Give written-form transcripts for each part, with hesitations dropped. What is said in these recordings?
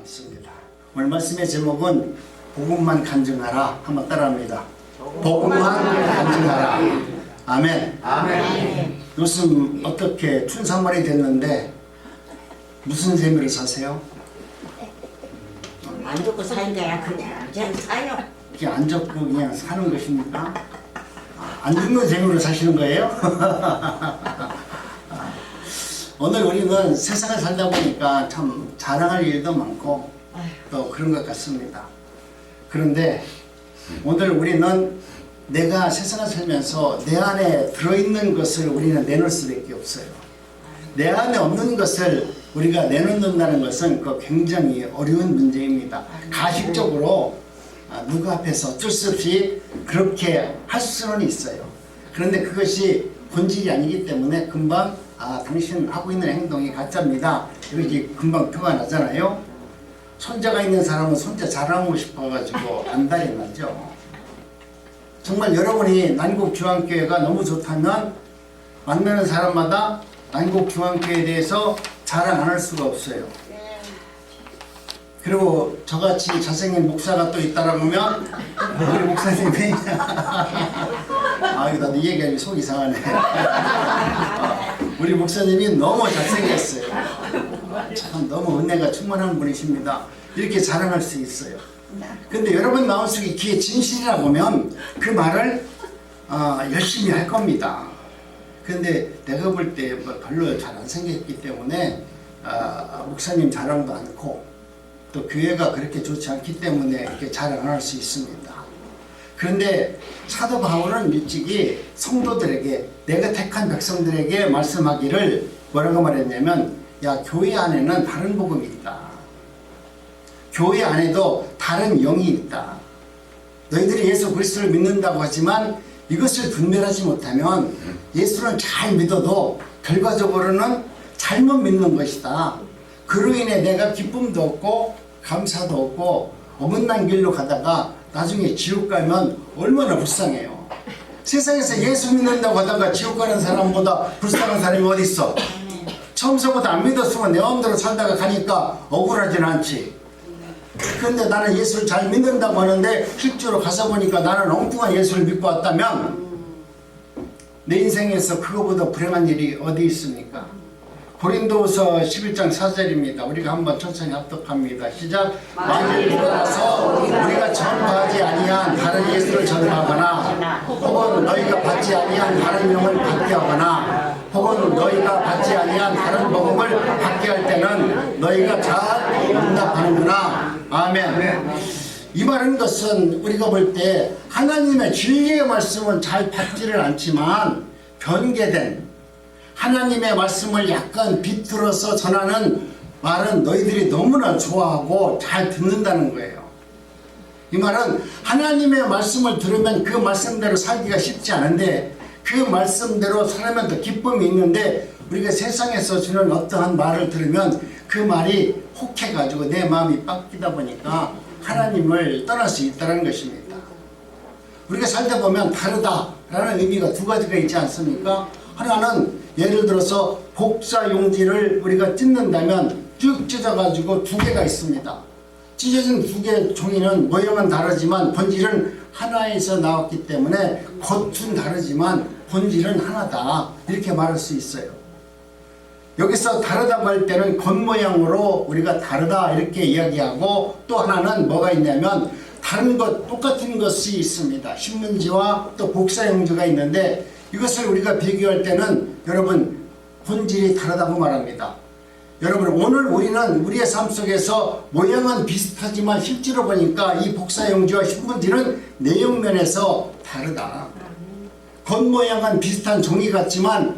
있습니다. 오늘 말씀의 제목은 복음만 간증하라. 한번 따라합니다. 복음만 간증하라. 아멘. 아멘. 요즘 어떻게 춘삼월이 됐는데 무슨 재미로 사세요? 안 좋고 사는 거야. 그냥 사요. 이게 안 적고 그냥 사는 것입니까? 안 죽는 재미로 사시는 거예요? 오늘 우리는 세상을 살다 보니까 참 자랑할 일도 많고 또 그런 것 같습니다. 그런데 오늘 우리는 내가 세상을 살면서 내 안에 들어있는 것을 우리는 내놓을 수밖에 없어요. 내 안에 없는 것을 우리가 내놓는다는 것은 그 굉장히 어려운 문제입니다. 가식적으로 누구 앞에서 어쩔 수 없이 그렇게 할 수는 있어요. 그런데 그것이 본질이 아니기 때문에 금방 당신 하고 있는 행동이 가짜입니다. 이렇게 금방 표가 나잖아요. 손자가 있는 사람은 손자 자랑하고 싶어가지고 안달이 나죠. 정말 여러분이 난국중앙교회가 너무 좋다면 만나는 사람마다 난국중앙교회에 대해서 자랑 안 할 수가 없어요. 그리고 저같이 잘생긴 목사가 또 있다라고 하면 우리 목사님이 이거 나도 이 얘기하면 속 이상하네. 우리 목사님이 너무 잘생겼어요. 참 너무 은혜가 충만한 분이십니다. 이렇게 자랑할 수 있어요. 근데 여러분 마음속에 귀에 진실이라고 하면 그 말을 열심히 할 겁니다. 근데 내가 볼 때 별로 잘 안 생겼기 때문에 목사님 자랑도 않고 또 교회가 그렇게 좋지 않기 때문에 이렇게 자랑 안 할 수 있습니다. 그런데 사도 바울은 일찍이 성도들에게, 내가 택한 백성들에게 말씀하기를 뭐라고 말했냐면, 야, 교회 안에는 다른 복음이 있다. 교회 안에도 다른 영이 있다. 너희들이 예수 그리스도를 믿는다고 하지만 이것을 분별하지 못하면 예수는 잘 믿어도 결과적으로는 잘못 믿는 것이다. 그로 인해 내가 기쁨도 없고 감사도 없고 어긋난 길로 가다가 나중에 지옥 가면 얼마나 불쌍해요. 세상에서 예수 믿는다고 하다가 지옥 가는 사람보다 불쌍한 사람이 어디 있어? 처음서부터 안 믿었으면 내 마음대로 살다가 가니까 억울하진 않지. 그런데 나는 예수를 잘 믿는다고 하는데 실제로 가서 보니까 나는 엉뚱한 예수를 믿고 왔다면 내 인생에서 그거보다 불행한 일이 어디 있습니까? 고린도후서 11장 4절입니다. 우리가 한번 천천히 합독합니다. 시작. 만일 누가 나서 우리가 전파하지 아니한 다른 예수를 전파하거나 혹은 너희가 받지 아니한 다른 영을 받게 하거나 혹은 너희가 받지 아니한 다른 복음을 받게 할 때는 너희가 잘 응답하는구나. 아멘. 이 말하는 것은 우리가 볼 때 하나님의 진리의 말씀은 잘 받지를 않지만 변개된 하나님의 말씀을 약간 비틀어서 전하는 말은 너희들이 너무나 좋아하고 잘 듣는다는 거예요. 이 말은 하나님의 말씀을 들으면 그 말씀대로 살기가 쉽지 않은데 그 말씀대로 살면 더 기쁨이 있는데 우리가 세상에서 주는 어떠한 말을 들으면 그 말이 혹해가지고 내 마음이 빡기다 보니까 하나님을 떠날 수 있다는 것입니다. 우리가 살다 보면 다르다라는 의미가 두 가지가 있지 않습니까? 하나는 예를 들어서 복사용지를 우리가 찢는다면 쭉 찢어가지고 두 개가 있습니다. 찢어진 두 개의 종이는 모양은 다르지만 본질은 하나에서 나왔기 때문에 겉은 다르지만 본질은 하나다. 이렇게 말할 수 있어요. 여기서 다르다고 할 때는 겉모양으로 우리가 다르다 이렇게 이야기하고 또 하나는 뭐가 있냐면 다른 것, 똑같은 것이 있습니다. 신문지와 또 복사용지가 있는데 이것을 우리가 비교할 때는 여러분 본질이 다르다고 말합니다. 여러분 오늘 우리는 우리의 삶 속에서 모양은 비슷하지만 실제로 보니까 이 복사용지와 신문지는 내용면에서 다르다. 겉모양은 비슷한 종이 같지만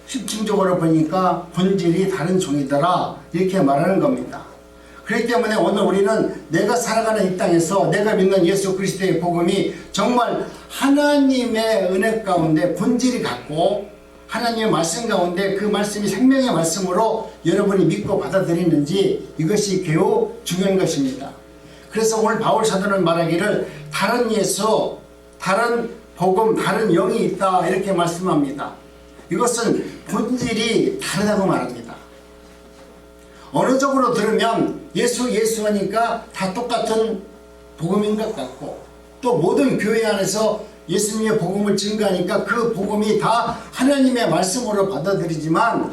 실질적으로 보니까 본질이 다른 종이더라 이렇게 말하는 겁니다. 그렇기 때문에 오늘 우리는 내가 살아가는 이 땅에서 내가 믿는 예수 그리스도의 복음이 정말 하나님의 은혜 가운데 본질이 같고 하나님의 말씀 가운데 그 말씀이 생명의 말씀으로 여러분이 믿고 받아들이는지 이것이 매우 중요한 것입니다. 그래서 오늘 바울 사도는 말하기를 다른 예수, 다른 복음, 다른 영이 있다 이렇게 말씀합니다. 이것은 본질이 다르다고 말합니다. 어느 쪽으로 들으면 예수 하니까 다 똑같은 복음인 것 같고, 또 모든 교회 안에서 예수님의 복음을 증거하니까 그 복음이 다 하나님의 말씀으로 받아들이지만,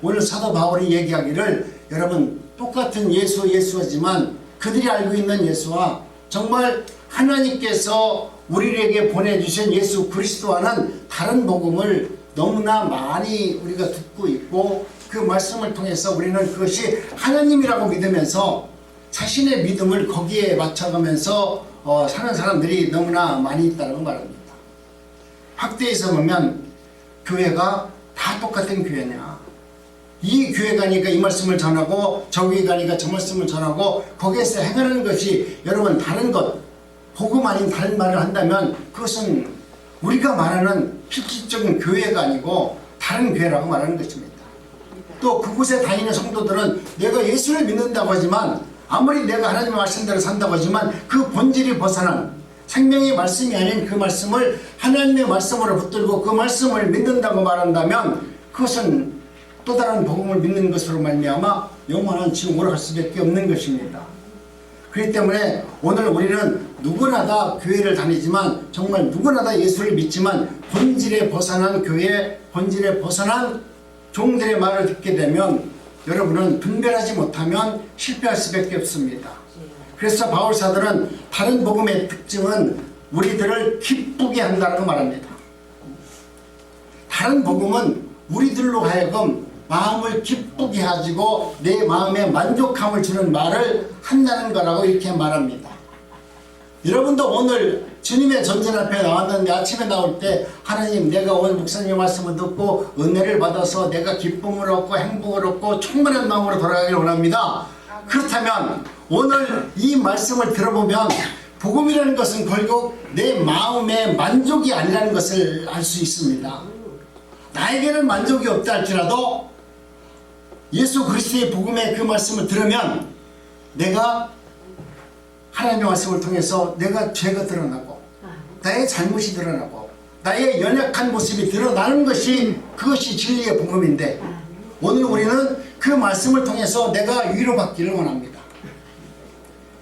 오늘 사도 바울이 얘기하기를 여러분 똑같은 예수하지만 그들이 알고 있는 예수와 정말 하나님께서 우리에게 보내주신 예수 그리스도와는 다른 복음을 너무나 많이 우리가 듣고 있고, 그 말씀을 통해서 우리는 그것이 하나님이라고 믿으면서 자신의 믿음을 거기에 맞춰가면서 사는 사람들이 너무나 많이 있다고 말합니다. 확대해서 보면 교회가 다 똑같은 교회냐, 이 교회 가니까 이 말씀을 전하고 저 교회 가니까 저 말씀을 전하고 거기에서 행하는 것이 여러분 다른 것, 복음 아닌 다른 말을 한다면 그것은 우리가 말하는 실질적인 교회가 아니고 다른 교회라고 말하는 것입니다. 또 그곳에 다니는 성도들은 내가 예수를 믿는다고 하지만, 아무리 내가 하나님의 말씀대로 산다고 하지만 그 본질이 벗어난 생명의 말씀이 아닌 그 말씀을 하나님의 말씀으로 붙들고 그 말씀을 믿는다고 말한다면 그것은 또 다른 복음을 믿는 것으로 말미암아 영원한 지옥으로 갈 수밖에 없는 것입니다. 그렇기 때문에 오늘 우리는 누구나 다 교회를 다니지만, 정말 누구나 다 예수를 믿지만 본질에 벗어난 교회, 본질에 벗어난 종들의 말을 듣게 되면 여러분은 분별하지 못하면 실패할 수밖에 없습니다. 그래서 바울 사도는 다른 복음의 특징은 우리들을 기쁘게 한다고 말합니다. 다른 복음은 우리들로 하여금 마음을 기쁘게 가지고 내 마음에 만족함을 주는 말을 한다는 거라고 이렇게 말합니다. 여러분도 오늘 주님의 전전 앞에 나왔는데 아침에 나올 때 하나님, 내가 오늘 목사님의 말씀을 듣고 은혜를 받아서 내가 기쁨을 얻고 행복을 얻고 충만한 마음으로 돌아가기를 원합니다. 그렇다면 오늘 이 말씀을 들어보면 복음이라는 것은 결국 내 마음의 만족이 아니라는 것을 알 수 있습니다. 나에게는 만족이 없다 할지라도 예수 그리스도의 복음의 그 말씀을 들으면 내가 하나님의 말씀을 통해서 내가 죄가 드러나고 나의 잘못이 드러나고 나의 연약한 모습이 드러나는 것이, 그것이 진리의 복음인데, 오늘 우리는 그 말씀을 통해서 내가 위로받기를 원합니다.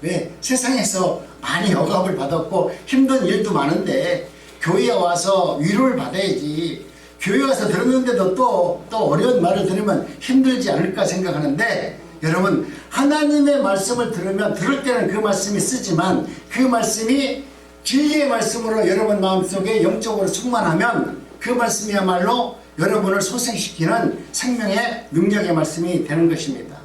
왜? 세상에서 많이 억압을 받았고 힘든 일도 많은데 교회에 와서 위로를 받아야지, 교회 와서 들었는데도 또 어려운 말을 들으면 힘들지 않을까 생각하는데, 여러분 하나님의 말씀을 들으면 들을 때는 그 말씀이 쓰지만 그 말씀이 진리의 말씀으로 여러분 마음속에 영적으로 충만하면 그 말씀이야말로 여러분을 소생시키는 생명의 능력의 말씀이 되는 것입니다.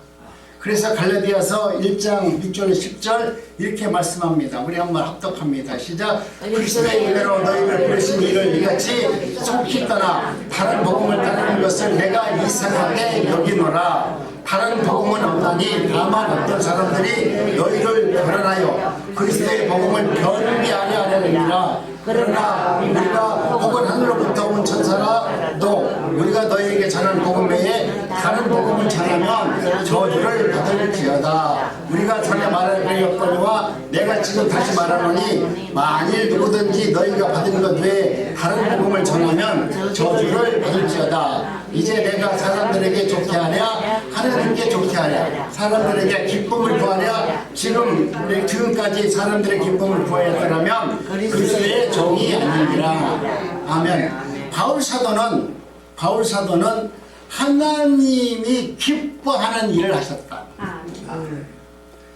그래서 갈라디아서 1장 6절 10절 이렇게 말씀합니다. 우리 한번 합독합니다. 시작. 그리스도의 은혜로 너희를 부르신 이를 이같이 속히 떠나 다른 복음을 따르는 것을 내가 이상하게 여기노라. 다른 복음은 없나니 다만 어떤 사람들이 너희를 변환하여 그리스도의 복음을 변비하려 하려느니라. 그러나 우리가 혹은 하늘로부터 온 천사라도 우리가 너희에게 전한 복음 외에 다른 복음을 전하면 저주를 받을지어다. 우리가 전에 말하였거니와 내가 지금 다시 말하노니, 만일 누구든지 너희가 받은 것 외에 다른 복음을 전하면 저주를 받을지어다. 이제 내가 사람들에게 좋게 하랴 하나님께 좋게 하랴 사람들에게 기쁨을 구하랴 지금까지 사람들의 기쁨을 구하였더라면 그리스도의 종이 아니니라. 아멘. 바울 사도는 하나님이 기뻐하는 일을 하셨다.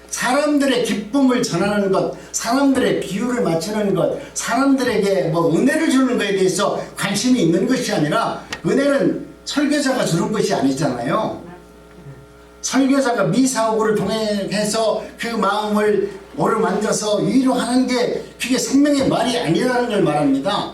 사람들의 기쁨을 전하는 것, 사람들의 비유를 맞추는 것, 사람들에게 은혜를 주는 것에 대해서 관심이 있는 것이 아니라, 은혜는 설교자가 주는 것이 아니잖아요. 설교자가 미사오구를 통해서 그 마음을 어루만져서 위로하는 게 그게 생명의 말이 아니라는 걸 말합니다.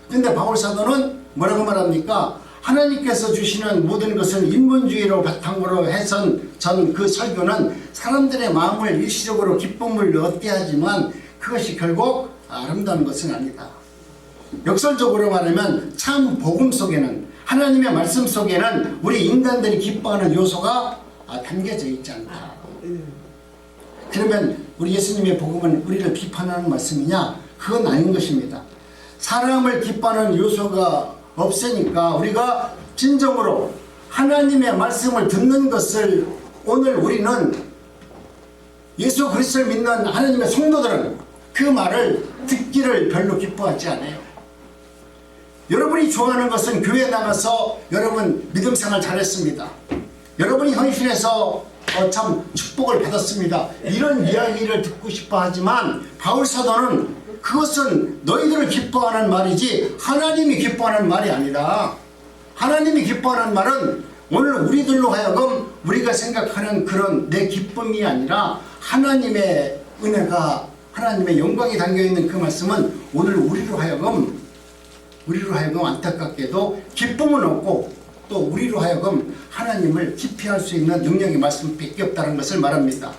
근데 바울 사도는 뭐라고 말합니까? 하나님께서 주시는 모든 것은 인본주의로 바탕으로 해선 전 그 설교는 사람들의 마음을 일시적으로 기쁨을 얻게 하지만 그것이 결국 아름다운 것은 아니다. 역설적으로 말하면 참 복음 속에는, 하나님의 말씀 속에는 우리 인간들이 기뻐하는 요소가 담겨져 있지 않다. 그러면 우리 예수님의 복음은 우리를 비판하는 말씀이냐? 그건 아닌 것입니다. 사람을 기뻐하는 요소가 없으니까 우리가 진정으로 하나님의 말씀을 듣는 것을 오늘 우리는 예수 그리스도를 믿는 하나님의 성도들은 그 말을 듣기를 별로 기뻐하지 않아요. 여러분이 좋아하는 것은 교회에 나가서 여러분 믿음 생활 잘했습니다. 여러분이 헌신해서 참 축복을 받았습니다. 이런 이야기를 듣고 싶어 하지만 바울 사도는 그것은 너희들을 기뻐하는 말이지 하나님이 기뻐하는 말이 아니다. 하나님이 기뻐하는 말은 오늘 우리들로 하여금 우리가 생각하는 그런 내 기쁨이 아니라 하나님의 은혜가 하나님의 영광이 담겨있는 그 말씀은 오늘 우리로 하여금 안타깝게도 기쁨은 없고 또 우리로 하여금 하나님을 기피할 수 있는 능력의 말씀밖에 없다는 것을 말합니다.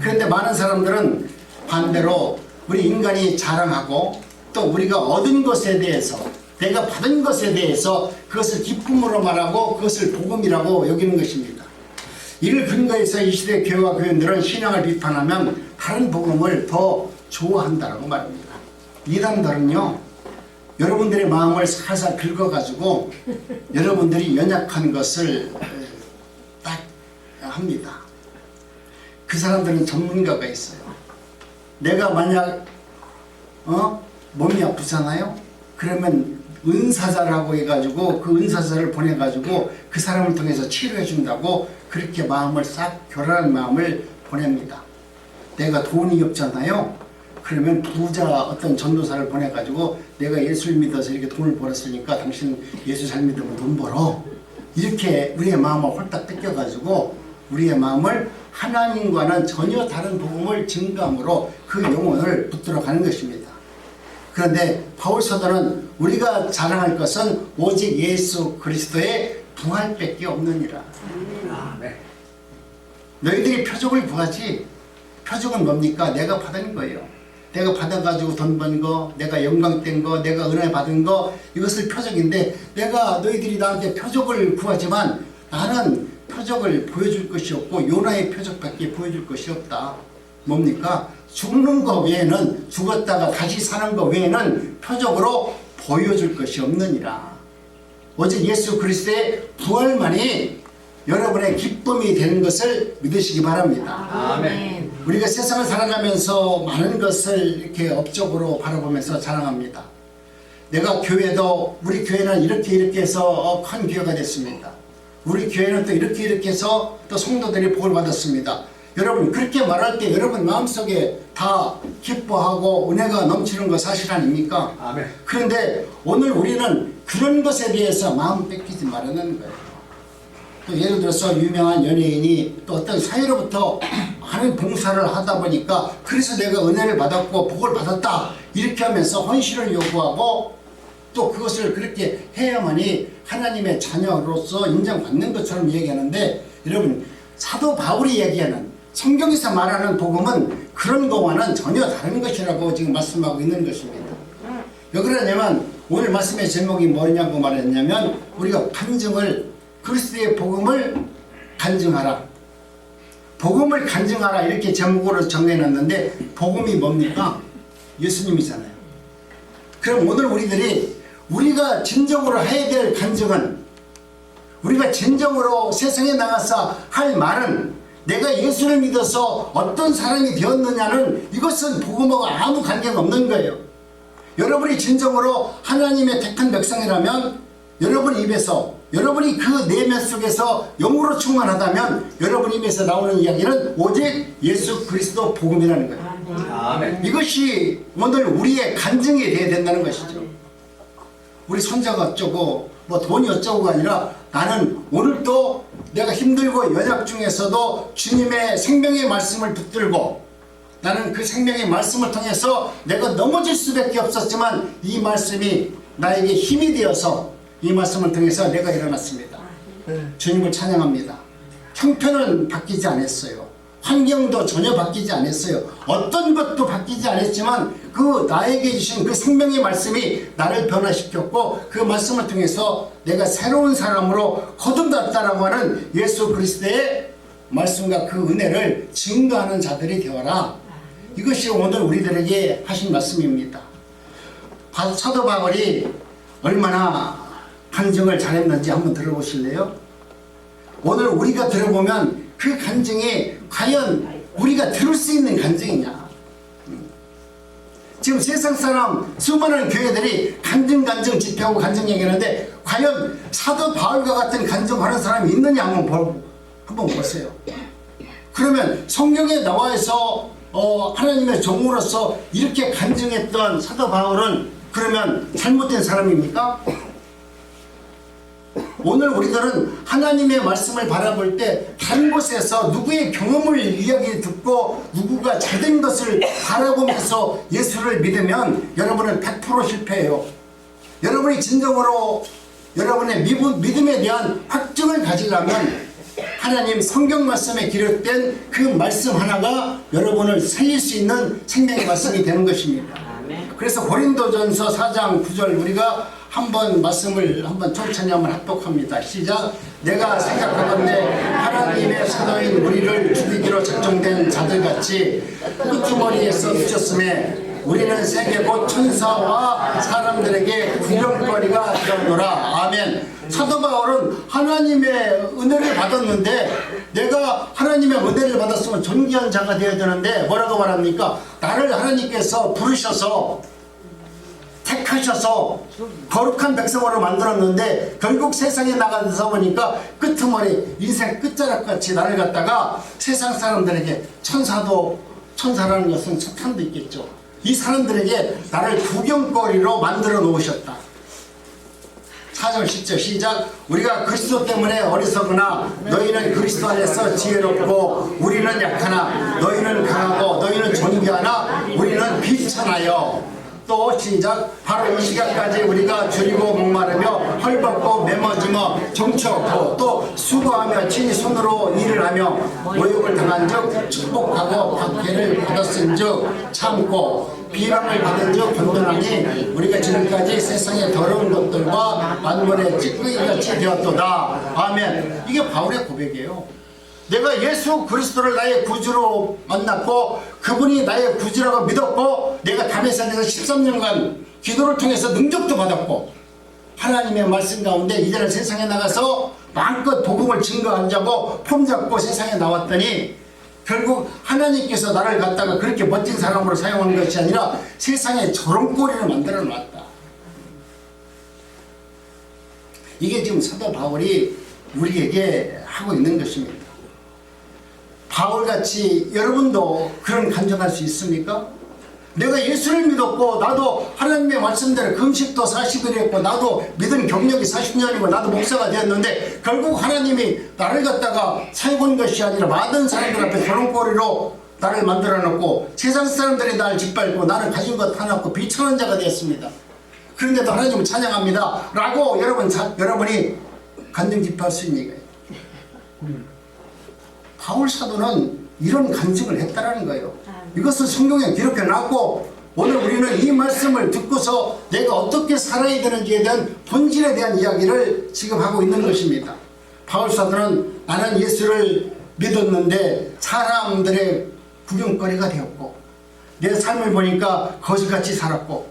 그런데 많은 사람들은 반대로 우리 인간이 자랑하고 또 우리가 얻은 것에 대해서 내가 받은 것에 대해서 그것을 기쁨으로 말하고 그것을 복음이라고 여기는 것입니다. 이를 근거해서 이 시대 교회와 교인들은 신앙을 비판하면 다른 복음을 더 좋아한다고 말합니다. 이단들은요, 여러분들의 마음을 살살 긁어가지고 여러분들이 연약한 것을 딱 합니다. 그 사람들은 전문가가 있어요. 내가 만약 몸이 아프잖아요. 그러면 은사자라고 해가지고 그 은사자를 보내가지고 그 사람을 통해서 치료해 준다고 그렇게 마음을 싹 결혼한 마음을 보냅니다. 내가 돈이 없잖아요. 그러면 부자 어떤 전도사를 보내가지고 내가 예수를 믿어서 이렇게 돈을 벌었으니까 당신 예수 잘 믿으면 돈 벌어. 이렇게 우리의 마음을 홀딱 뺏겨가지고 우리의 마음을 하나님과는 전혀 다른 복음을 증감으로 그 영혼을 붙들어 가는 것입니다. 그런데 바울 사도는 우리가 자랑할 것은 오직 예수 그리스도의 부활밖에 없느니라. 너희들이 표적을 구하지. 표적은 뭡니까? 내가 받은 거예요. 내가 받아가지고 돈 번 거, 내가 영광된 거, 내가 은혜 받은 거, 이것을 표적인데 너희들이 나한테 표적을 구하지만 나는 표적을 보여줄 것이 없고 요나의 표적밖에 보여줄 것이 없다. 뭡니까? 죽는 거 외에는, 죽었다가 다시 사는 거 외에는 표적으로 보여줄 것이 없느니라. 오직 예수 그리스도의 부활만이 여러분의 기쁨이 되는 것을 믿으시기 바랍니다. 아멘. 우리가 세상을 살아가면서 많은 것을 이렇게 업적으로 바라보면서 자랑합니다. 내가 교회도 우리 교회는 이렇게 해서 큰 교회가 됐습니다. 우리 교회는 또 이렇게 해서 또 성도들이 복을 받았습니다. 여러분 그렇게 말할 때 여러분 마음속에 다 기뻐하고 은혜가 넘치는 거 사실 아닙니까? 아멘. 그런데 오늘 우리는 그런 것에 대해서 마음 뺏기지 말라는 거예요. 또 예를 들어서 유명한 연예인이 또 어떤 사회로부터 많은 봉사를 하다 보니까 그래서 내가 은혜를 받았고 복을 받았다 이렇게 하면서 헌신을 요구하고 또 그것을 그렇게 해야만이 하나님의 자녀로서 인정받는 것처럼 얘기하는데, 여러분 사도 바울이 얘기하는 성경에서 말하는 복음은 그런 거와는 전혀 다른 것이라고 지금 말씀하고 있는 것입니다. 왜 그러냐면 오늘 말씀의 제목이 뭐냐고 말했냐면 우리가 간증을, 그리스도의 복음을 간증하라, 복음을 간증하라 이렇게 제목으로 정해놨는데 복음이 뭡니까? 예수님이잖아요. 그럼 오늘 우리가 진정으로 해야 될 간증은, 우리가 진정으로 세상에 나가서 할 말은 내가 예수를 믿어서 어떤 사람이 되었느냐는 이것은 복음하고 아무 관계가 없는 거예요. 여러분이 진정으로 하나님의 택한 백성이라면 여러분 입에서, 여러분이 그 내면 속에서 영으로 충만하다면 여러분 입에서 나오는 이야기는 오직 예수 그리스도 복음이라는 거예요. 아멘. 이것이 오늘 우리의 간증이 되어야 된다는 것이죠. 우리 손자가 어쩌고 뭐 돈이 어쩌고가 아니라 나는 오늘도 내가 힘들고 연약 중에서도 주님의 생명의 말씀을 붙들고 나는 그 생명의 말씀을 통해서 내가 넘어질 수밖에 없었지만 이 말씀이 나에게 힘이 되어서 이 말씀을 통해서 내가 일어났습니다. 주님을 찬양합니다. 형편은 바뀌지 않았어요. 환경도 전혀 바뀌지 않았어요. 어떤 것도 바뀌지 않았지만 그 나에게 주신 그 생명의 말씀이 나를 변화시켰고 그 말씀을 통해서 내가 새로운 사람으로 거듭났다라고 하는 예수 그리스도의 말씀과 그 은혜를 증거하는 자들이 되어라. 이것이 오늘 우리들에게 하신 말씀입니다. 사도 바울이 얼마나 간증을 잘했는지 한번 들어보실래요? 오늘 우리가 들어보면 그 간증이 과연 우리가 들을 수 있는 간증이냐. 지금 세상 사람 수많은 교회들이 간증 집회하고 간증 얘기하는데 과연 사도 바울과 같은 간증하는 사람이 있느냐 한번 보세요. 그러면 성경에 나와서 하나님의 종으로서 이렇게 간증했던 사도 바울은 그러면 잘못된 사람입니까? 오늘 우리들은 하나님의 말씀을 바라볼 때 다른 곳에서 누구의 경험을 이야기 듣고 누구가 잘된 것을 바라보면서 예수를 믿으면 여러분은 100% 실패해요. 여러분이 진정으로 여러분의 믿음에 대한 확증을 가지려면 하나님 성경 말씀에 기록된 그 말씀 하나가 여러분을 살릴 수 있는 생명의 말씀이 되는 것입니다. 그래서 고린도전서 4장 9절 우리가 한번 말씀을 한번 천천히 한번 합독합니다. 시작. 내가 생각하건대 하나님의 사도인 우리를 죽이기로 작정된 자들같이 끄트머리에서 묻혔음에 우리는 세계 곧 천사와 사람들에게 구경거리가 되었노라. 아멘. 사도 바울은 하나님의 은혜를 받았는데 내가 하나님의 은혜를 받았으면 존귀한 자가 되어야 되는데 뭐라고 말합니까? 나를 하나님께서 부르셔서 택하셔서 거룩한 백성으로 만들었는데 결국 세상에 나가서 보니까 끄트머리 인생 끝자락같이 나를 갖다가 세상 사람들에게 천사라는 것은 사탄도 있겠죠. 이 사람들에게 나를 구경거리로 만들어 놓으셨다. 4절 10절 시작. 우리가 그리스도 때문에 어리석으나 너희는 그리스도 안에서 지혜롭고 우리는 약하나 너희는 강하고 너희는 존귀하나 우리는 비천하여. 또 시작. 바로 이 시간까지 우리가 줄이고 목마르며 헐벗고 메머지며 정처없고 또 수고하며 친히 손으로 일을 하며 모욕을 당한 즉 축복하고 박해를 받았은 즉 참고 비방을 받은 즉 견뎌나니 우리가 지금까지 세상의 더러운 것들과 만물의 찌꺼기같이 되었도다. 아멘. 이게 바울의 고백이에요. 내가 예수 그리스도를 나의 구주로 만났고 그분이 나의 구주라고 믿었고 내가 다메섹에서 13년간 기도를 통해서 능력도 받았고 하나님의 말씀 가운데 이제는 세상에 나가서 마음껏 복음을 증거하자고 폼잡고 세상에 나왔더니 결국 하나님께서 나를 갖다가 그렇게 멋진 사람으로 사용한 것이 아니라 세상에 저런 꼴을 만들어 놨다. 이게 지금 사도 바울이 우리에게 하고 있는 것입니다. 바울같이 여러분도 그런 간증할 수 있습니까? 내가 예수를 믿었고 나도 하나님의 말씀대로 금식도 40일 했고 나도 믿은 경력이 40년이고 나도 목사가 되었는데 결국 하나님이 나를 갖다가 사용한 것이 아니라 많은 사람들 앞에 저런꼴이로 나를 만들어 놓고 세상 사람들이 나를 짓밟고 나는 가진 것 하나 없고 비천한 자가 되었습니다. 그런데도 하나님을 찬양합니다 라고 여러분이 간증 집회할 수 있는 거예요. 바울 사도는 이런 간증을 했다라는 거예요. 이것을 성경에 기록해 놨고 오늘 우리는 이 말씀을 듣고서 내가 어떻게 살아야 되는지에 대한 본질에 대한 이야기를 지금 하고 있는 것입니다. 바울 사도는 나는 예수를 믿었는데 사람들의 구경거리가 되었고 내 삶을 보니까 거지같이 살았고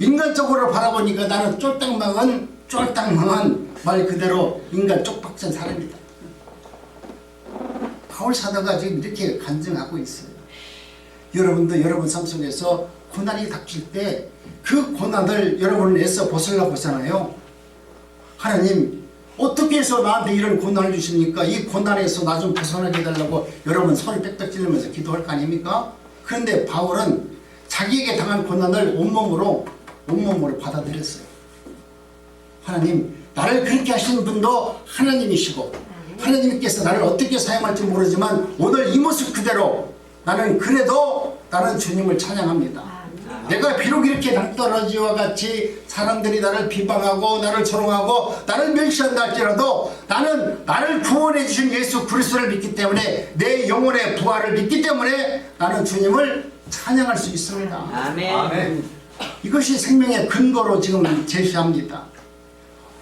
인간적으로 바라보니까 나는 쫄딱망한 말 그대로 인간 쪽박찬 사람이다. 바울 사도가 지금 이렇게 간증하고 있어요. 여러분도 여러분 삶 속에서 고난이 닥칠 때 그 고난을 여러분은 애써 벗으려고 하잖아요. 하나님 어떻게 해서 나한테 이런 고난을 주십니까? 이 고난에서 나 좀 벗어나게 해달라고 여러분 손을 빽빽 찌르면서 기도할 거 아닙니까? 그런데 바울은 자기에게 당한 고난을 온몸으로 받아들였어요. 하나님 나를 그렇게 하신 분도 하나님이시고 하나님께서 나를 어떻게 사용할지 모르지만 오늘 이 모습 그대로 나는 주님을 찬양합니다. 내가 비록 이렇게 낭떠러지와 같이 사람들이 나를 비방하고 나를 조롱하고 나를 멸시한다 할지라도 나는 나를 구원해 주신 예수 그리스도를 믿기 때문에 내 영혼의 부활을 믿기 때문에 나는 주님을 찬양할 수 있습니다. 아멘. 이것이 생명의 근거로 지금 제시합니다.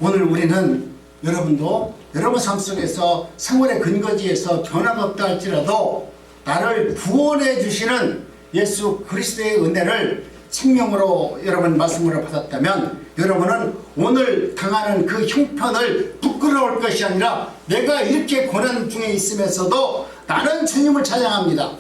오늘 우리는 여러분도 여러분 삶 속에서 생활의 근거지에서 변화가 없다 할지라도 나를 구원해 주시는 예수 그리스도의 은혜를 생명으로 여러분 말씀으로 받았다면 여러분은 오늘 당하는 그 형편을 부끄러울 것이 아니라 내가 이렇게 고난 중에 있으면서도 나는 주님을 찬양합니다.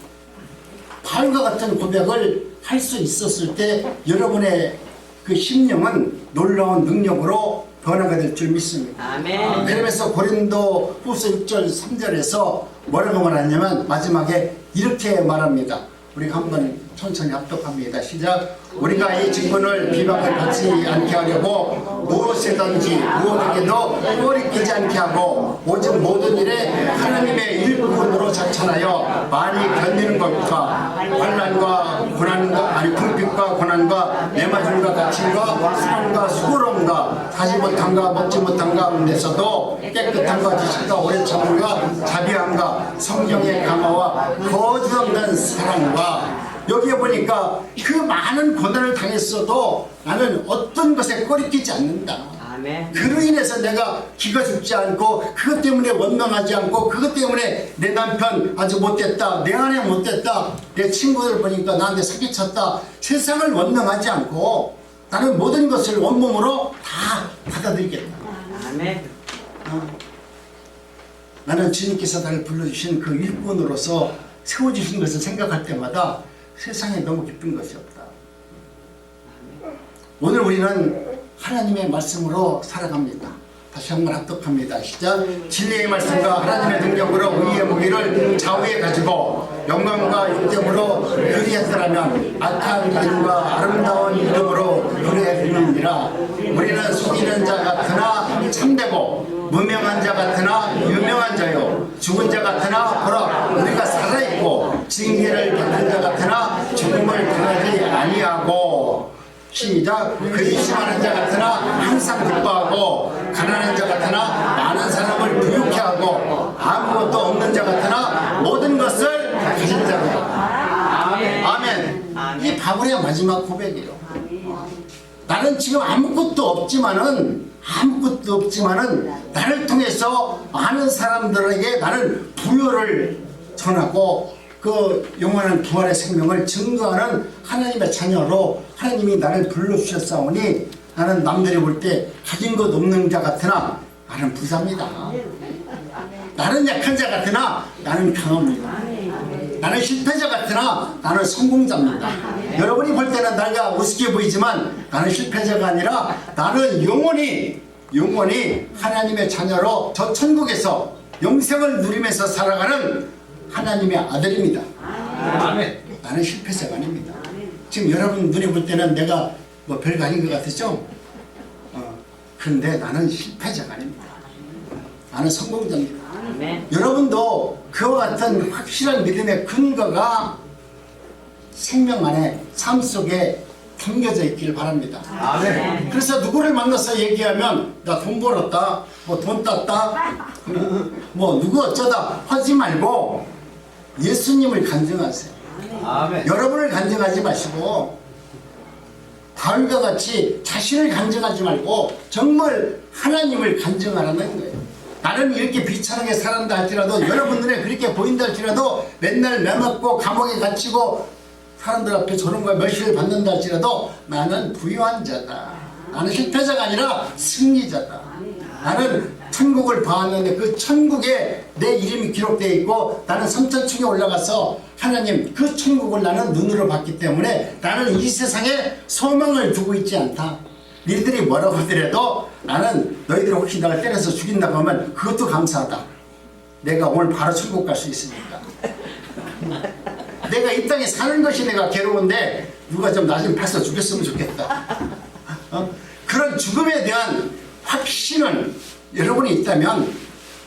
바울과 같은 고백을 할 수 있었을 때 여러분의 그 심령은 놀라운 능력으로 변화가 될 줄 믿습니다. 아멘. 그러면서 고린도 후서 6절 3절에서 뭐라고 말하냐면 마지막에 이렇게 말합니다. 우리가 한번 천천히 합독합니다. 시작. 우리가 이 직분을 비방을 받지 않게 하려고 무엇이든지 무엇에게도 꼬리끼지 않게 하고 오직 모든 일에 하나님의 일꾼으로 자천하여 많이 견디는 것과 환난과 고난과 아니 궁핍과 고난과 내맞음과 갇힘과 수고과 수고로움과 하지 못한가 먹지 못한 가운데서도 깨끗함과 지식과 오래 참음과 자비함과 성경의 강화와 거짓 없는 사랑과 여기에 보니까 그 많은 고난을 당했어도 나는 어떤 것에 꼬리끼지 않는다. 아멘. 그로 인해서 내가 기가 죽지 않고 그것 때문에 원망하지 않고 그것 때문에 내 남편 아주 못됐다, 내 아내 못됐다, 내 친구들 보니까 나한테 사기쳤다, 세상을 원망하지 않고 나는 모든 것을 온몸으로 다 받아들이겠다. 아멘. 나는 주님께서 나를 불러주신 그 일꾼으로서 세워주신 것을 생각할 때마다 세상에 너무 기쁜 것이 없다. 오늘 우리는 하나님의 말씀으로 살아갑니다. 다시 한번 합독합니다. 시작. 진리의 말씀과 하나님의 능력으로 의의 무기를 좌우에 가지고 영광과 육정으로 그리했더라면 악한 이름과 아름다운 이름으로 그리했느니라. 우리는 속이는 자 같으나 참되고 무명한 자 같으나 유명한 자요 죽은 자 같으나 보라 우리가 살아있고 징계를 받는 자 같으나 죽음을 당하지 아니하고 시작. 근심하는 자 같으나 항상 기뻐하고 가난한 자 같으나 많은 사람을 부유케 하고 아무것도 없는 자 같으나 모든 것을 가진 자다. 아멘. 이 바울의 마지막 고백이에요. 나는 지금 아무것도 없지만은 나를 통해서 많은 사람들에게 나는 부여를 전하고 그 영원한 부활의 생명을 증거하는 하나님의 자녀로 하나님이 나를 불러주셨사오니 나는 남들이 볼 때 가진 것 없는 자 같으나 나는 부자입니다. 나는 약한 자 같으나 나는 강합니다. 나는 실패자 같으나 나는 성공자입니다. 여러분이 볼 때는 내가 우습게 보이지만 나는 실패자가 아니라 나는 영원히 하나님의 자녀로 저 천국에서 영생을 누리면서 살아가는 하나님의 아들입니다. 나는 실패자가 아닙니다. 지금 여러분 눈에 볼 때는 내가 뭐 별거 아닌 것 같으죠? 그런데 나는 실패자가 아닙니다. 나는 성공자입니다. 여러분도 그와 같은 확실한 믿음의 근거가 생명 안에 삶 속에 담겨져 있기를 바랍니다. 그래서 누구를 만나서 얘기하면 나 돈 벌었다, 뭐 돈 땄다, 뭐 누구 어쩌다 하지 말고 예수님을 간증하세요. 여러분을 간증하지 마시고 바울과 같이 자신을 간증하지 말고 정말 하나님을 간증하라는 거예요. 나는 이렇게 비천하게 살았다 할지라도 여러분 눈에 그렇게 보인다 할지라도 맨날 매맞고 감옥에 갇히고 사람들 앞에 저런과 멸시를 받는다 할지라도 나는 부유한 자다. 나는 실패자가 아니라 승리자다. 나는 천국을 봤는데 그 천국에 내 이름이 기록되어 있고 나는 삼천층에 올라가서 하나님 그 천국을 나는 눈으로 봤기 때문에 나는 이 세상에 소망을 두고 있지 않다. 니들이 뭐라고 하더라도 나는 너희들이 혹시 나를 때려서 죽인다고 하면 그것도 감사하다. 내가 오늘 바로 천국 갈 수 있으니까. 내가 이 땅에 사는 것이 내가 괴로운데 누가 좀 나 좀 패서 죽였으면 좋겠다. 그런 죽음에 대한 확신은 여러분이 있다면,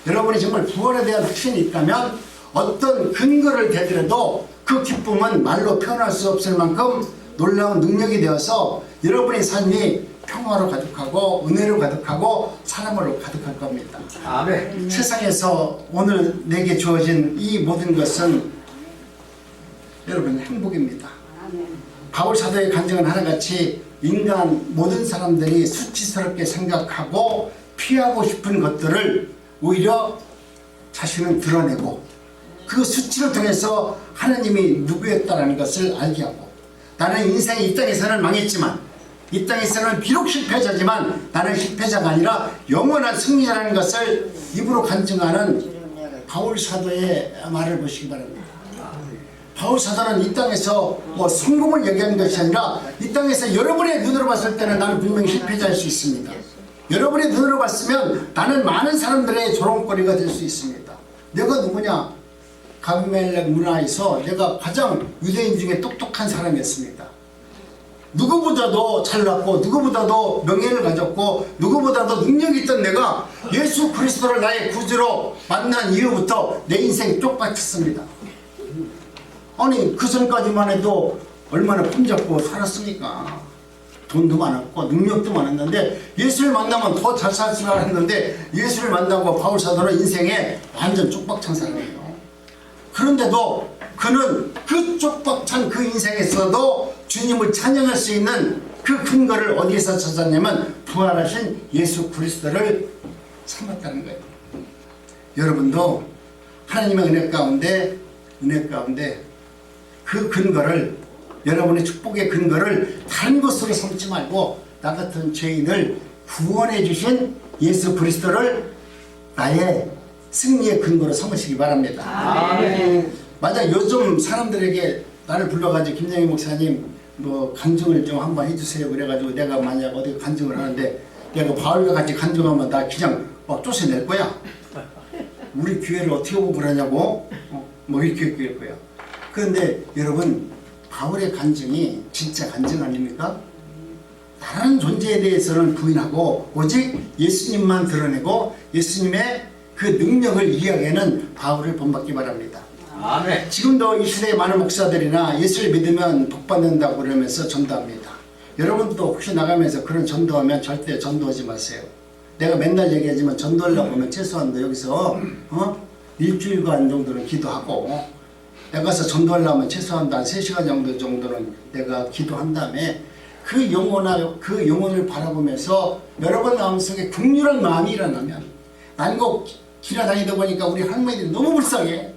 여러분이 정말 부활에 대한 확신이 있다면 어떤 근거를 대더라도 그 기쁨은 말로 표현할 수 없을 만큼 놀라운 능력이 되어서 여러분의 삶이 평화로 가득하고 은혜로 가득하고 사랑으로 가득할 겁니다. 아멘. 세상에서 오늘 내게 주어진 이 모든 것은 여러분 행복입니다. 바울 사도의 간증은 하나같이 인간 모든 사람들이 수치스럽게 생각하고 피하고 싶은 것들을 오히려 자신은 드러내고 그 수치를 통해서 하나님이 누구였다라는 것을 알게 하고 나는 인생이 이 땅에서는 망했지만 이 땅에서는 비록 실패자지만 나는 실패자가 아니라 영원한 승리자라는 것을 입으로 간증하는 바울 사도의 말을 보시기 바랍니다. 바울 사도는 이 땅에서 뭐 성공을 얘기하는 것이 아니라 이 땅에서 여러분의 눈으로 봤을 때는 나는 분명히 실패자일 수 있습니다. 여러분의 눈으로 봤으면 나는 많은 사람들의 조롱거리가 될 수 있습니다. 내가 누구냐? 가비멜렉 문화에서 내가 가장 유대인 중에 똑똑한 사람이었습니다. 누구보다도 잘났고 누구보다도 명예를 가졌고 누구보다도 능력이 있던 내가 예수 그리스도를 나의 구주로 만난 이후부터 내 인생 쪽박혔습니다. 아니 그 전까지만 해도 얼마나 품잡고 살았습니까? 돈도 많았고 능력도 많았는데 예수를 만나면 더 잘 살 줄 알았는데 예수를 만나고 바울 사도는 인생에 완전 쪽박찬 사람이에요. 그런데도 그는 그 쪽박찬 그 인생에서도 주님을 찬양할 수 있는 그 근거를 어디에서 찾았냐면 부활하신 예수 그리스도를 삼았다는 거예요. 여러분도 하나님의 은혜 가운데 그 근거를, 여러분의 축복의 근거를 다른 것으로 삼지 말고 나 같은 죄인을 구원해 주신 예수 그리스도를 나의 승리의 근거로 삼으시기 바랍니다. 아멘. 맞아, 요즘 사람들에게 나를 불러가지고 김정희 목사님 뭐 간증을 좀 한번 해주세요 그래가지고 내가 만약 어디 간증을 하는데 내가 바울과 같이 간증하면 나 그냥 막 쫓아낼 거야. 우리 교회를 어떻게 오고 그러냐고 뭐 이렇게 할 거야. 그런데 여러분, 바울의 간증이 진짜 간증 아닙니까? 다른 존재에 대해서는 부인하고 오직 예수님만 드러내고 예수님의 그 능력을 이야기하는 바울을 본받기 바랍니다. 아멘. 지금도 이 시대의 많은 목사들이나 예수를 믿으면 복받는다고 그러면서 전도합니다. 여러분도 혹시 나가면서 그런 전도하면 절대 전도하지 마세요. 내가 맨날 얘기하지만 전도하려고 하면 최소한 여기서 일주일간 정도는 기도하고, 내가 가서 전도하려면 최소한 한 3시간 정도는 내가 기도한 다음에 그 영혼을 바라보면서 여러분 마음속에 긍휼한 마음이 일어나면, 난 꼭 지나다니다 보니까 우리 할머니들이 너무 불쌍해.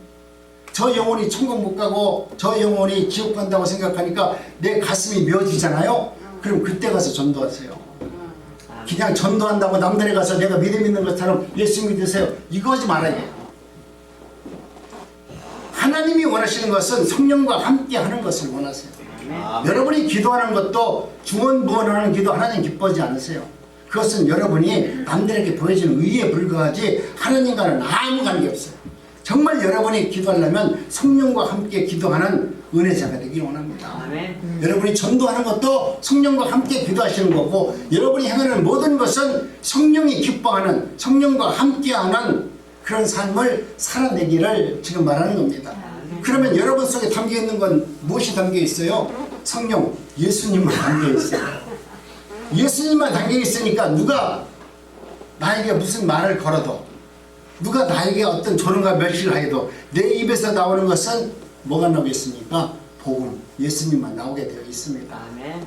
저 영혼이 천국 못 가고 저 영혼이 지옥 간다고 생각하니까 내 가슴이 메어지잖아요. 그럼 그때 가서 전도하세요. 그냥 전도한다고 남들에 가서 내가 믿음 있는 것처럼 예수 믿으세요, 이거 하지 말아야 돼요. 하나님이 원하시는 것은 성령과 함께 하는 것을 원하세요. 여러분이 기도하는 것도 중언부언하는 기도 하나님 기뻐하지 않으세요. 그것은 여러분이 남들에게 보여지는 의에 불과하지 하나님과는 아무 관계없어요. 정말 여러분이 기도하려면 성령과 함께 기도하는 은혜자가 되길 원합니다. 아멘. 여러분이 전도하는 것도 성령과 함께 기도하시는 거고, 여러분이 행하는 모든 것은 성령이 기뻐하는, 성령과 함께하는 그런 삶을 살아내기를 지금 말하는 겁니다. 그러면 여러분 속에 담겨있는 건 무엇이 담겨있어요? 성령, 예수님만 담겨있어요. 예수님만 담겨있으니까 누가 나에게 무슨 말을 걸어도, 누가 나에게 어떤 조롱과 멸시를 하게도 내 입에서 나오는 것은 뭐가 나오겠습니까? 복음, 예수님만 나오게 되어 있습니다. 아멘.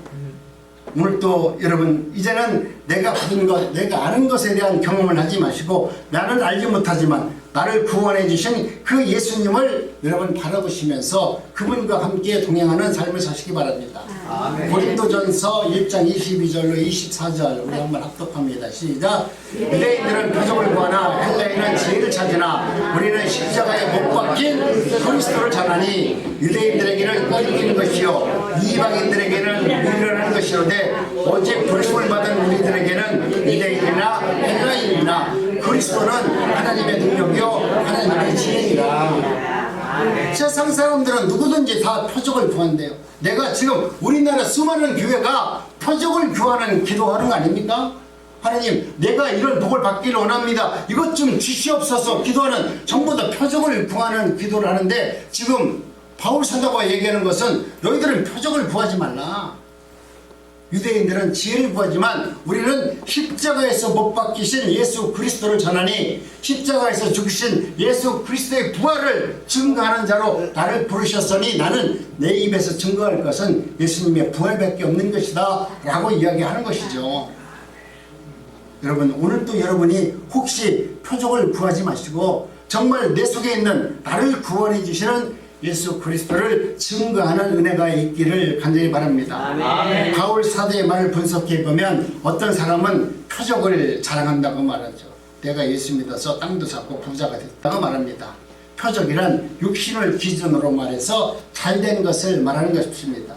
오늘 또 여러분, 이제는 내가 받은 것, 내가 아는 것에 대한 경험을 하지 마시고 나는 알지 못하지만 나를 구원해 주신 그 예수님을 여러분 바라보시면서 그분과 함께 동행하는 삶을 사시기 바랍니다. 아멘. 고린도전서 1장 22절로 24절 우리 한번 합독합니다. 시작. 유대인들은 표적을 구하나 헬라인은 지혜를 찾으나 우리는 십자가에 못 박힌 그리스도를 전하니 유대인들에게는 꺼리는 것이요 이방인들에게는 미련한 것이로되 오직 부르심을 받은 우리들에게는 유대인이나 헬라인이나 그리스도는 하나님의 능력이요 하나님의 지혜니라. 세상 사람들은 누구든지 다 표적을 구한대요. 내가 지금 우리나라 수많은 교회가 표적을 구하는 기도하는 거 아닙니까? 하나님, 내가 이런 복을 받기를 원합니다, 이것 좀 주시옵소서 기도하는, 전부 다 표적을 구하는 기도를 하는데, 지금 바울 사도가 얘기하는 것은 너희들은 표적을 구하지 말라. 유대인들은 지혜를 구하지만 우리는 십자가에서 못 박히신 예수 그리스도를 전하니 십자가에서 죽으신 예수 그리스도의 부활을 증거하는 자로 나를 부르셨으니 나는 내 입에서 증거할 것은 예수님의 부활밖에 없는 것이다 라고 이야기하는 것이죠. 여러분, 오늘도 여러분이 혹시 표적을 구하지 마시고 정말 내 속에 있는 나를 구원해 주시는 예수 그리스도를 증거하는 은혜가 있기를 간절히 바랍니다. 아멘. 바울 사도의 말을 분석해 보면 어떤 사람은 표적을 자랑한다고 말하죠. 내가 예수 믿어서 땅도 잡고 부자가 됐다고 말합니다. 표적이란 육신을 기준으로 말해서 잘된 것을 말하는 것입니다.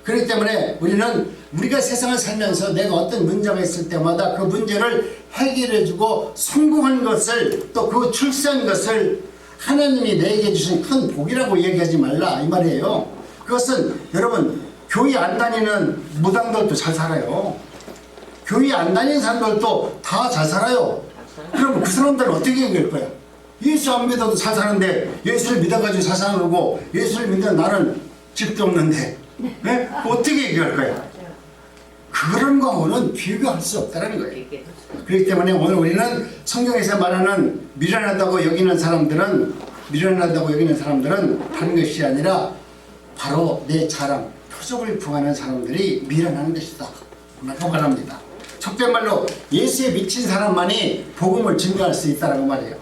그렇기 때문에 우리는 우리가 세상을 살면서 내가 어떤 문제가 있을 때마다 그 문제를 해결해주고 성공한 것을 또 그 출세한 것을 하나님이 내게 주신 큰 복이라고 얘기하지 말라 이 말이에요. 그것은 여러분 교회 안 다니는 무당들도 잘 살아요. 교회 안 다니는 사람들도 다 잘 살아요. 그럼 그 사람들은 어떻게 얘기할 거야? 예수 안 믿어도 잘 사는데 예수를 믿어가지고 잘 사는 거고 예수를 믿는 나는 집도 없는데 네? 어떻게 얘기할 거야? 그런 거하고는 비교할 수 없다는 거예요. 그렇기 때문에 오늘 우리는 성경에서 말하는 미련하다고 여기는 사람들은 다른 것이 아니라 바로 내 자랑, 표적을 구하는 사람들이 미련한 것이다 라고 말합니다. 속된 말로 예수에 미친 사람만이 복음을 증거할 수 있다고 말해요.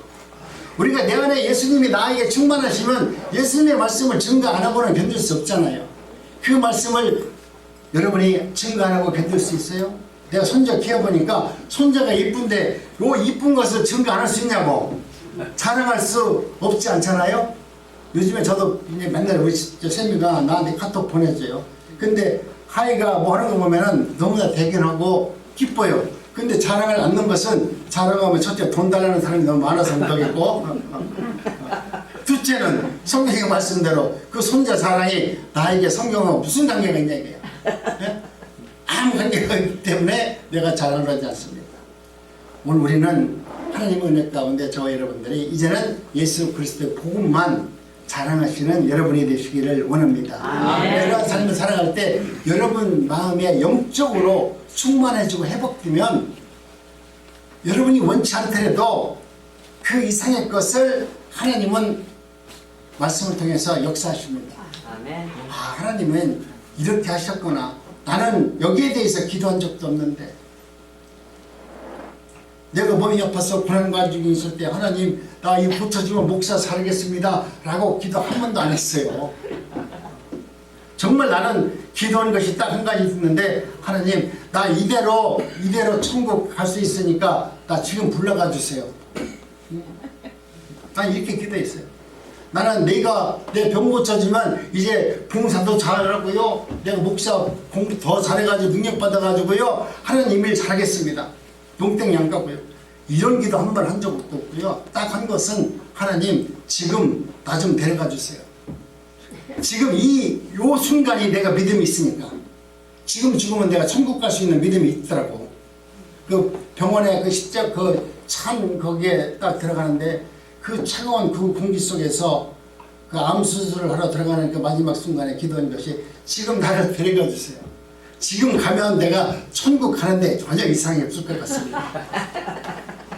우리가 내 안에 예수님이 나에게 충만하시면 예수님의 말씀을 증거 안 하고는 견딜 수 없잖아요. 그 말씀을 여러분이 증거 안 하고 견딜 수 있어요? 내가 손자 키워보니까 손자가 이쁜데 요 이쁜 것을 증거 안 할 수 있냐고 자랑할 수 없지 않잖아요. 요즘에 저도 이제 맨날 우리 세미가 나한테 카톡 보내줘요. 근데 하이가 뭐 하는 거 보면은 너무나 대견하고 기뻐요. 근데 자랑을 않는 것은 자랑하면 첫째 돈 달라는 사람이 너무 많아서 못하겠고 둘째는 성경의 말씀대로 그 손자 자랑이 나에게 성경과 무슨 관계가 있냐 이거예요. 네? 아무 관계가 없기 때문에 내가 자랑을 하지 않습니다. 오늘 우리는 하나님의 은혜 가운데 저와 여러분들이 이제는 예수 그리스도의 복음만 자랑하시는 여러분이 되시기를 원합니다. 내가 삶을 살아갈 때 여러분 마음에 영적으로 충만해지고 회복되면 여러분이 원치 않더라도 그 이상의 것을 하나님은 말씀을 통해서 역사하십니다. 하나님은 이렇게 하셨구나. 나는 여기에 대해서 기도한 적도 없는데 내가 몸이 아파서 고난관중이 있을 때 하나님 나 이 고쳐지면 목사 살겠습니다 라고 기도 한 번도 안 했어요. 정말 나는 기도한 것이 딱 한 가지 있는데 하나님 나 이대로 천국 갈 수 있으니까 나 지금 불러가 주세요. 난 이렇게 기도했어요. 나는 내가 내 병 고쳐지면 이제 봉사도 잘하고요. 내가 목사 공부 더 잘해가지고 능력 받아가지고요. 하나님 일 잘하겠습니다. 농땡이 안 가고요. 이런 기도 한 번 한 적도 없고요. 딱 한 것은 하나님 지금 나 좀 데려가 주세요. 지금 요 순간이 내가 믿음이 있으니까 지금 죽으면 내가 천국 갈 수 있는 믿음이 있더라고. 그 병원에 그 십자 그 찬 거기에 딱 들어가는데 그 차가운 그 공기 속에서 그 암 수술을 하러 들어가는 그 마지막 순간에 기도한 것이 지금 나를 데려가 주세요. 지금 가면 내가 천국 가는데 전혀 이상이 없을 것 같습니다.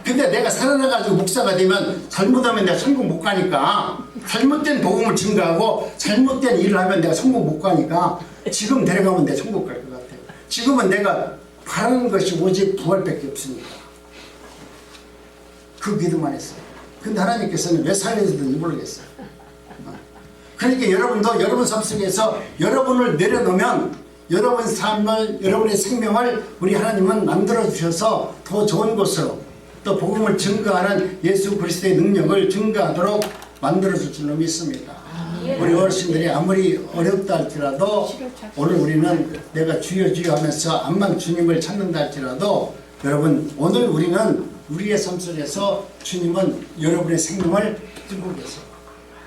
근데 내가 살아나가지고 목사가 되면 잘못하면 내가 천국 못 가니까 잘못된 복음을 증거하고 잘못된 일을 하면 내가 천국 못 가니까 지금 데려가면 내가 천국 갈 것 같아요. 지금은 내가 바라는 것이 오직 부활밖에 없으니까 그 기도만 했어요. 근데 하나님께서는 왜 살려주든지 모르겠어요. 그러니까 여러분도 여러분 삶 속에서 여러분을 내려놓으면 여러분 삶을 여러분의 생명을 우리 하나님은 만들어 주셔서 더 좋은 곳으로 또 복음을 증거하는 예수 그리스도의 능력을 증거하도록 만들어 줄 줄로 믿습니다. 우리 어르신들이 아무리 어렵다 할지라도 오늘 우리는 내가 주여 주여 하면서 암만 주님을 찾는다 할지라도 여러분 오늘 우리는 우리의 삶 속에서 주님은 여러분의 생명을 주고 계세요.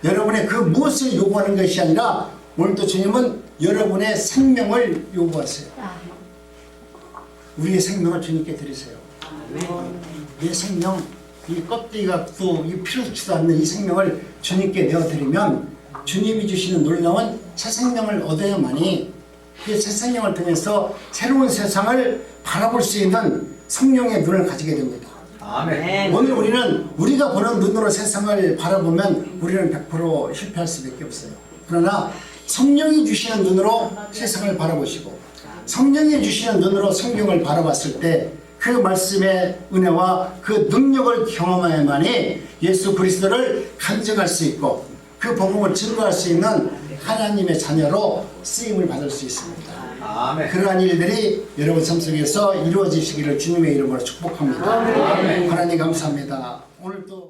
여러분의 그 무엇을 요구하는 것이 아니라 오늘도 주님은 여러분의 생명을 요구하세요. 우리의 생명을 주님께 드리세요. 내 생명, 이 껍데기가 또 필요치도 않는 이 생명을 주님께 내어드리면 주님이 주시는 놀라운 새 생명을 얻어야만이 그 새 생명을 통해서 새로운 세상을 바라볼 수 있는 성령의 눈을 가지게 됩니다. 아멘. 오늘 우리는 우리가 보는 눈으로 세상을 바라보면 우리는 100% 실패할 수밖에 없어요. 그러나 성령이 주시는 눈으로 세상을 바라보시고 성령이 주시는 눈으로 성경을 바라봤을 때 그 말씀의 은혜와 그 능력을 경험해야만이 예수 그리스도를 간증할 수 있고 그 복음을 증거할 수 있는 하나님의 자녀로 쓰임을 받을 수 있습니다. 그러한 일들이 여러분 삶 속에서 이루어지시기를 주님의 이름으로 축복합니다. 하나님 대단히 감사합니다. 오늘 또